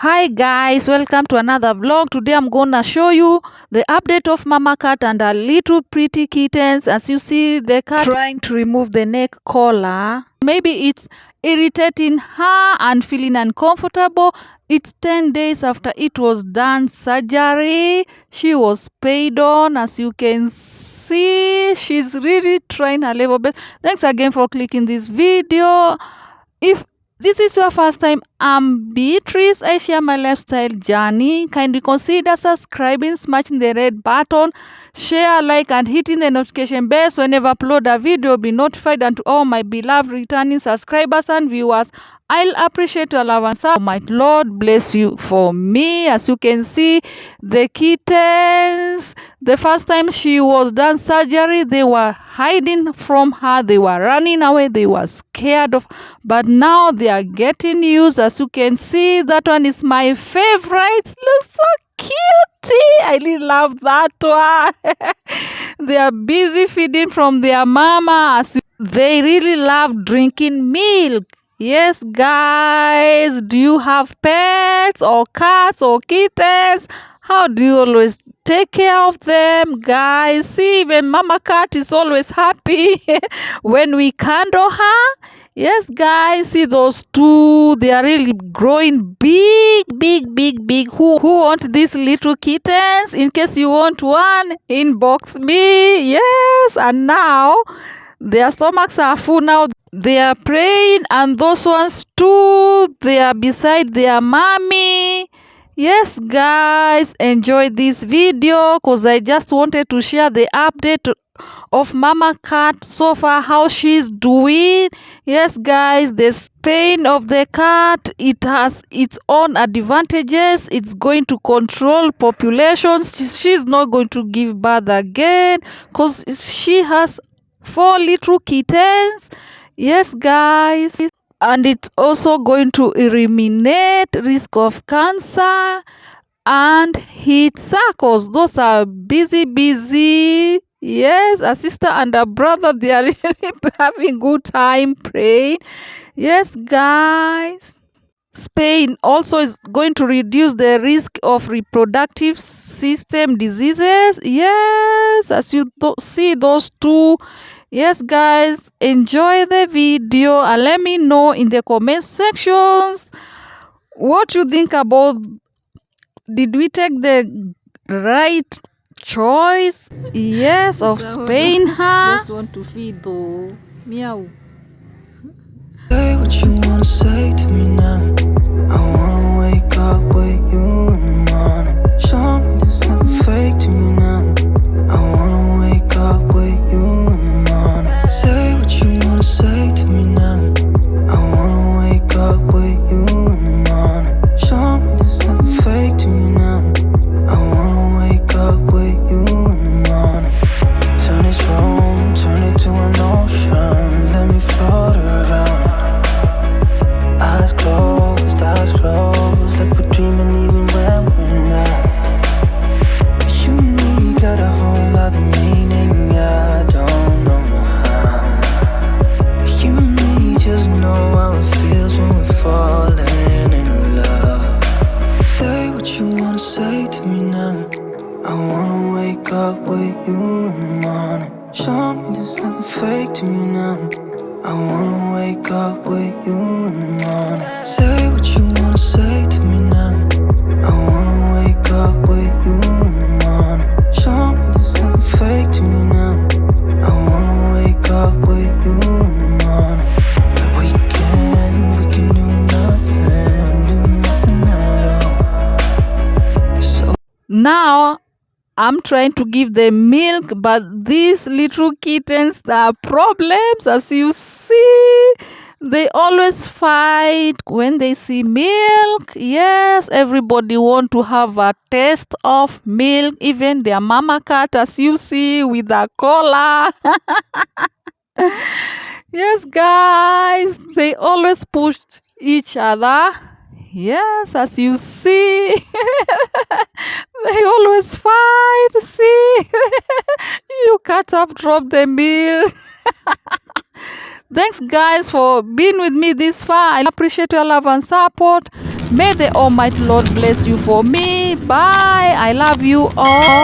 Hi guys, welcome to another vlog. Today I'm gonna show you the update of mama cat and her little pretty kittens. As you see, the cat trying to remove the neck collar. Maybe it's irritating her and feeling uncomfortable. It's 10 days after it was done surgery. She was paid on. As you can see, she's really trying her level best. Thanks again for clicking this video. If this is your first time, I'm Beatrice. I share my lifestyle journey. Kindly consider subscribing, smashing the red button, share, like, and hitting the notification bell so whenever I upload a video, be notified. And to all my beloved returning subscribers and viewers, I'll appreciate your love and support. My Lord bless you for me. As you can see, the kittens, the first time she was done surgery, they were hiding from her, they were running away, they were scared of, but now they are getting used. As you can see, that one is my favorite. Looks so cutie. I really love that one. They are busy feeding from their mama. They really love drinking milk. Yes, guys, do you have pets or cats or kittens? How do you always take care of them, guys? See, even mama cat is always happy when we cuddle her. Yes, guys, see those two, they are really growing big. Who want these little kittens? In case you want one, inbox me. Yes, and now their stomachs are full now. They are praying, and those ones too, they are beside their mommy. Yes, guys, enjoy this video because I just wanted to share the update of mama cat so far, how she's doing. Yes, guys, the pain of the cat, it has its own advantages. It's going to control populations. She's not going to give birth again because she has 4 little kittens. Yes, guys, and it's also going to eliminate risk of cancer and heat circles. Those are busy. Yes, a sister and a brother, they are really having good time praying. Yes, guys, spaying also is going to reduce the risk of reproductive system diseases. Yes, as you see those two. Yes, guys, enjoy the video and let me know in the comment sections what you think about. Did we take the right choice? Yes, of Spain, huh? Just want to feed though. Meow. Say what you wanna say to me now. I wanna wake up with you in the morning. Show me there's nothing fake to me now. I wanna wake up with you in the morning. Say what you wanna say to me now. I wanna wake up with you in the morning. Show me there's nothing fake to me now. I wanna wake up with you in the morning. Turn this room, turn it to an ocean. Let me float around. Eyes closed, like we're dreaming even when we're not. You and me got a whole other meaning, I don't know how. You and me just know how it feels when we're falling in love. Say what you wanna say to me now. I wanna wake up with you in the morning. Show me there's nothing fake to me now. I wanna wake up with you in the morning. Say what you wanna say to me now. I wanna wake up with you in the morning. Show me there's nothing fake to me now. I wanna wake up with you in the morning. We can do nothing at all. So Now I'm trying to give them milk, but these little kittens, there are problems. As you see, they always fight when they see milk. Yes, everybody want to have a taste of milk, even their mama cat, as you see, with a collar. Yes, guys, they always push each other. Yes, as you see, they always fight. See, you cut up, drop the milk. Thanks, guys, for being with me this far. I appreciate your love and support. May the Almighty Lord bless you for me. Bye. I love you all.